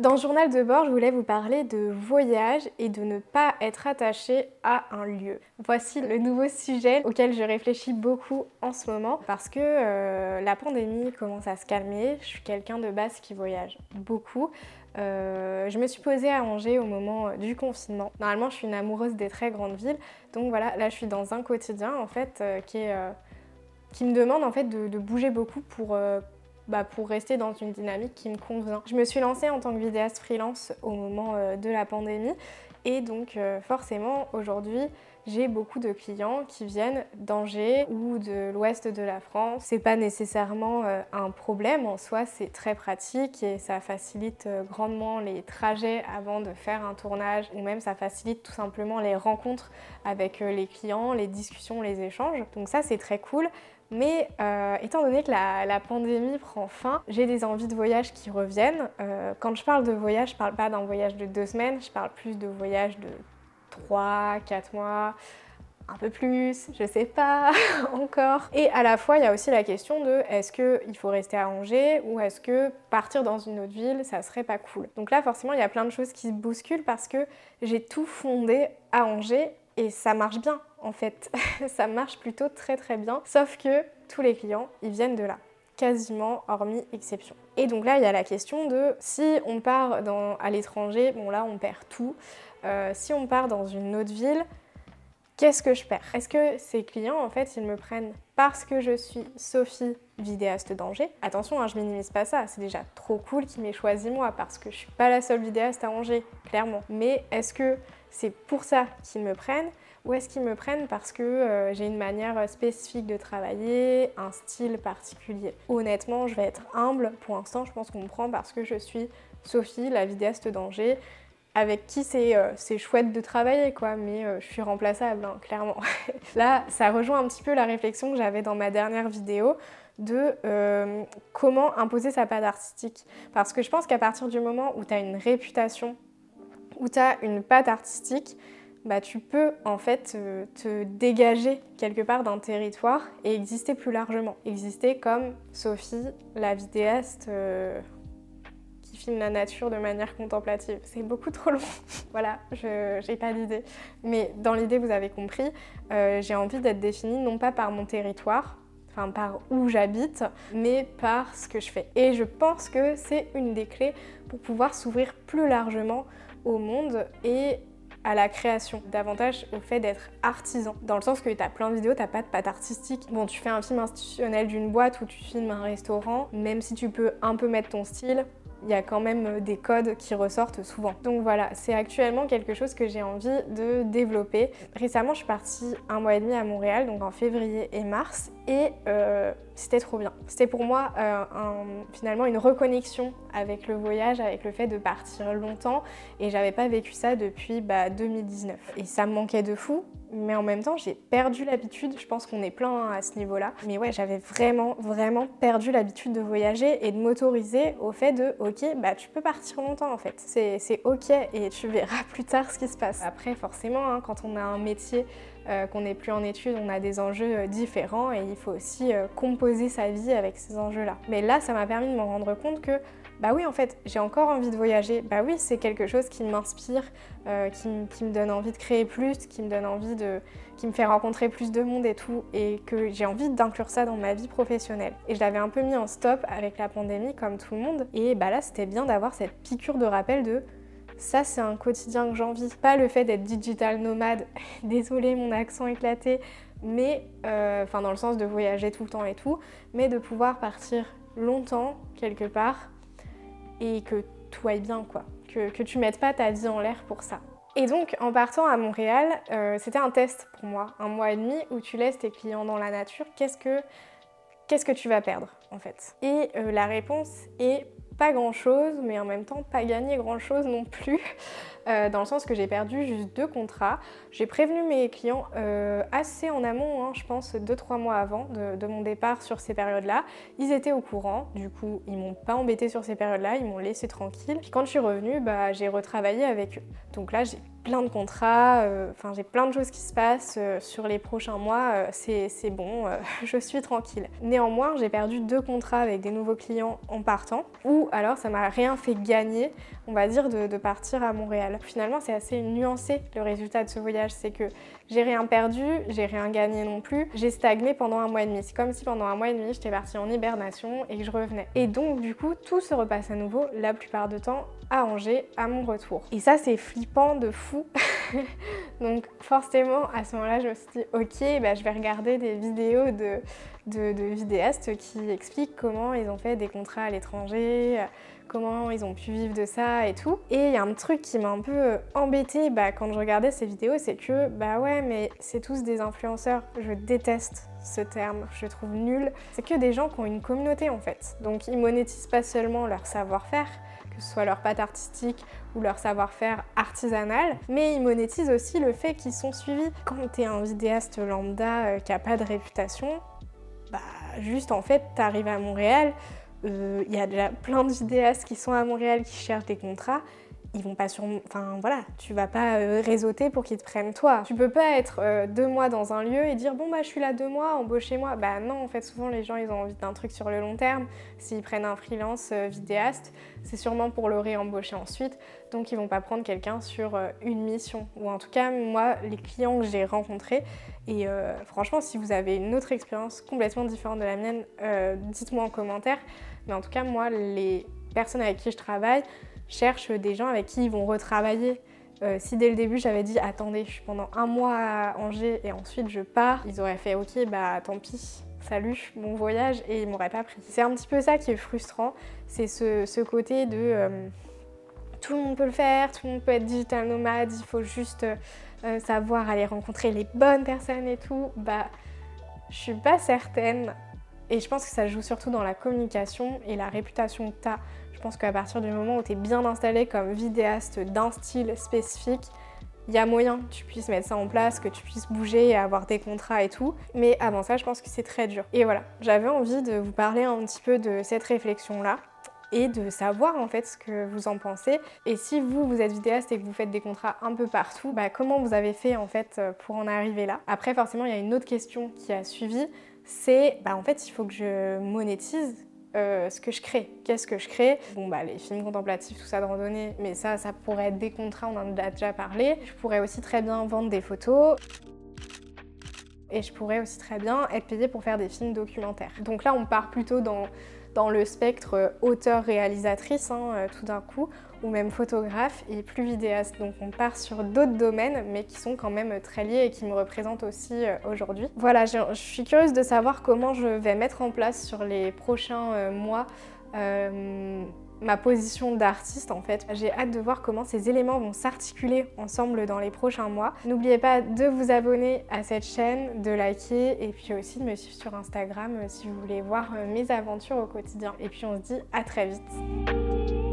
Dans ce journal de bord, je voulais vous parler de voyage et de ne pas être attaché à un lieu. Voici le nouveau sujet auquel je réfléchis beaucoup en ce moment parce que la pandémie commence à se calmer. Je suis quelqu'un de base qui voyage beaucoup. Je me suis posée à Angers au moment du confinement. Normalement, je suis une amoureuse des très grandes villes. Donc voilà, là, je suis dans un quotidien en fait qui me demande en fait de bouger beaucoup pour rester dans une dynamique qui me convient. Je me suis lancée en tant que vidéaste freelance au moment de la pandémie et donc forcément aujourd'hui j'ai beaucoup de clients qui viennent d'Angers ou de l'ouest de la France. C'est pas nécessairement un problème en soi, c'est très pratique et ça facilite grandement les trajets avant de faire un tournage ou même ça facilite tout simplement les rencontres avec les clients, les discussions, les échanges. Donc ça c'est très cool. Mais étant donné que la pandémie prend fin, j'ai des envies de voyage qui reviennent. Quand je parle de voyage, je parle pas d'un voyage de 2 semaines, je parle plus de voyage de 3, 4 mois, un peu plus, je sais pas encore. Et à la fois, il y a aussi la question de est-ce qu'il faut rester à Angers ou est-ce que partir dans une autre ville, ça serait pas cool. Donc là, forcément, il y a plein de choses qui se bousculent parce que j'ai tout fondé à Angers et ça marche bien en fait. Ça marche plutôt très très bien, sauf que tous les clients, ils viennent de là. Quasiment, hormis exception. Et donc là, il y a la question de si on part à l'étranger, bon là, on perd tout. Si on part dans une autre ville, qu'est-ce que je perds? Est-ce que ces clients, en fait, ils me prennent parce que je suis Sophie, vidéaste d'Angers? Attention, hein, je minimise pas ça, c'est déjà trop cool qu'ils m'aient choisi moi, parce que je suis pas la seule vidéaste à Angers, clairement. Mais est-ce que c'est pour ça qu'ils me prennent? Ou est-ce qu'ils me prennent parce que j'ai une manière spécifique de travailler, un style particulier? Honnêtement, je vais être humble. Pour l'instant, je pense qu'on me prend parce que je suis Sophie, la vidéaste d'Angers, avec qui c'est chouette de travailler, quoi, mais je suis remplaçable, hein, clairement. Là, ça rejoint un petit peu la réflexion que j'avais dans ma dernière vidéo de comment imposer sa patte artistique. Parce que je pense qu'à partir du moment où tu as une réputation, où tu as une patte artistique, bah, tu peux en fait te dégager quelque part d'un territoire et exister plus largement. Exister comme Sophie, la vidéaste qui filme la nature de manière contemplative. C'est beaucoup trop long. Voilà, j'ai pas d'idée. Mais dans l'idée, vous avez compris, j'ai envie d'être définie non pas par mon territoire, enfin par où j'habite, mais par ce que je fais. Et je pense que c'est une des clés pour pouvoir s'ouvrir plus largement au monde et à la création, davantage au fait d'être artisan. Dans le sens que t'as plein de vidéos, t'as pas de patte artistique. Bon, tu fais un film institutionnel d'une boîte ou tu filmes un restaurant, même si tu peux un peu mettre ton style, il y a quand même des codes qui ressortent souvent. Donc voilà, c'est actuellement quelque chose que j'ai envie de développer. Récemment, je suis partie 1 mois et demi à Montréal, donc en février et mars, et c'était trop bien. C'était pour moi finalement une reconnexion avec le voyage, avec le fait de partir longtemps, et j'avais pas vécu ça depuis 2019. Et ça me manquait de fou, mais en même temps, j'ai perdu l'habitude. Je pense qu'on est plein à ce niveau-là. Mais ouais, j'avais vraiment perdu l'habitude de voyager et de m'autoriser au fait de ok, tu peux partir longtemps en fait. C'est ok et tu verras plus tard ce qui se passe. Après, forcément, hein, quand on a un métier, qu'on n'est plus en études, on a des enjeux différents et il faut aussi composer sa vie avec ces enjeux-là. Mais là, ça m'a permis de me rendre compte que bah oui, en fait, j'ai encore envie de voyager. Bah oui, c'est quelque chose qui m'inspire, qui me donne envie de créer plus, qui me donne envie qui me fait rencontrer plus de monde et tout, et que j'ai envie d'inclure ça dans ma vie professionnelle. Et je l'avais un peu mis en stop avec la pandémie, comme tout le monde. Et bah là, c'était bien d'avoir cette piqûre de rappel de ça, c'est un quotidien que j'envie. Pas le fait d'être digital nomade, désolée mon accent éclaté, mais enfin dans le sens de voyager tout le temps et tout, mais de pouvoir partir longtemps quelque part et que tout aille bien, quoi. Que tu mettes pas ta vie en l'air pour ça. Et donc, en partant à Montréal, c'était un test pour moi, 1 mois et demi où tu laisses tes clients dans la nature. Qu'est-ce que tu vas perdre, en fait? Et la réponse est pas grand-chose, mais en même temps pas gagner grand-chose non plus, dans le sens que j'ai perdu juste 2 contrats. J'ai prévenu mes clients assez en amont, hein, je pense 2-3 mois avant de mon départ sur ces périodes-là. Ils étaient au courant, du coup ils m'ont pas embêté sur ces périodes-là, ils m'ont laissé tranquille. Puis quand je suis revenue, j'ai retravaillé avec eux. Donc là j'ai plein de contrats, enfin j'ai plein de choses qui se passent sur les prochains mois, c'est bon, je suis tranquille. Néanmoins, j'ai perdu 2 contrats avec des nouveaux clients en partant, ou alors ça m'a rien fait gagner, on va dire, de partir à Montréal. Finalement, c'est assez nuancé le résultat de ce voyage, c'est que j'ai rien perdu, j'ai rien gagné non plus, j'ai stagné pendant 1 mois et demi. C'est comme si pendant 1 mois et demi, j'étais partie en hibernation et que je revenais. Et donc du coup, tout se repasse à nouveau, la plupart du temps, à Angers, à mon retour. Et ça, c'est flippant de fou. Donc forcément, à ce moment-là, je me suis dit, ok, bah, je vais regarder des vidéos de vidéastes qui expliquent comment ils ont fait des contrats à l'étranger, comment ils ont pu vivre de ça et tout. Et il y a un truc qui m'a un peu embêtée quand je regardais ces vidéos, c'est que bah ouais, mais c'est tous des influenceurs. Je déteste ce terme, je le trouve nul. C'est que des gens qui ont une communauté en fait. Donc ils monétisent pas seulement leur savoir-faire, que ce soit leur patte artistique ou leur savoir-faire artisanal, mais ils monétisent aussi le fait qu'ils sont suivis. Quand t'es un vidéaste lambda qui a pas de réputation, bah juste en fait t'arrives à Montréal, il y a déjà plein de vidéastes qui sont à Montréal qui cherchent des contrats, ils vont pas enfin voilà, tu vas pas réseauter pour qu'ils te prennent toi. Tu peux pas être 2 mois dans un lieu et dire bon bah je suis là 2 mois, embauchez-moi. Bah non, en fait souvent les gens ils ont envie d'un truc sur le long terme. S'ils prennent un freelance vidéaste, c'est sûrement pour le réembaucher ensuite, donc ils vont pas prendre quelqu'un sur une mission. Ou en tout cas moi, les clients que j'ai rencontrés, et franchement si vous avez une autre expérience complètement différente de la mienne, dites-moi en commentaire. Mais en tout cas moi, les personnes avec qui je travaille cherchent des gens avec qui ils vont retravailler. Si dès le début j'avais dit attendez, je suis pendant 1 mois à Angers et ensuite je pars, ils auraient fait ok bah tant pis, salut, bon voyage, et ils m'auraient pas pris. C'est un petit peu ça qui est frustrant, c'est ce côté de tout le monde peut le faire, tout le monde peut être digital nomade, il faut juste savoir aller rencontrer les bonnes personnes et tout. Bah je suis pas certaine, et je pense que ça joue surtout dans la communication et la réputation que t'as. Je pense qu'à partir du moment où tu es bien installé comme vidéaste d'un style spécifique, il y a moyen que tu puisses mettre ça en place, que tu puisses bouger et avoir des contrats et tout. Mais avant ça, je pense que c'est très dur. Et voilà, j'avais envie de vous parler un petit peu de cette réflexion-là et de savoir en fait ce que vous en pensez. Et si vous êtes vidéaste et que vous faites des contrats un peu partout, bah comment vous avez fait en fait pour en arriver là. Après forcément, il y a une autre question qui a suivi, c'est bah en fait il faut que je monétise ce que je crée. Qu'est-ce que je crée? Bon bah les films contemplatifs, tout ça de randonnée, mais ça pourrait être des contrats, on en a déjà parlé. Je pourrais aussi très bien vendre des photos. Et je pourrais aussi très bien être payée pour faire des films documentaires. Donc là on part plutôt dans le spectre auteur-réalisatrice tout d'un coup, ou même photographe et plus vidéaste. Donc on part sur d'autres domaines, mais qui sont quand même très liés et qui me représentent aussi aujourd'hui. Voilà, je suis curieuse de savoir comment je vais mettre en place sur les prochains mois ma position d'artiste en fait. J'ai hâte de voir comment ces éléments vont s'articuler ensemble dans les prochains mois. N'oubliez pas de vous abonner à cette chaîne, de liker et puis aussi de me suivre sur Instagram si vous voulez voir mes aventures au quotidien. Et puis on se dit à très vite.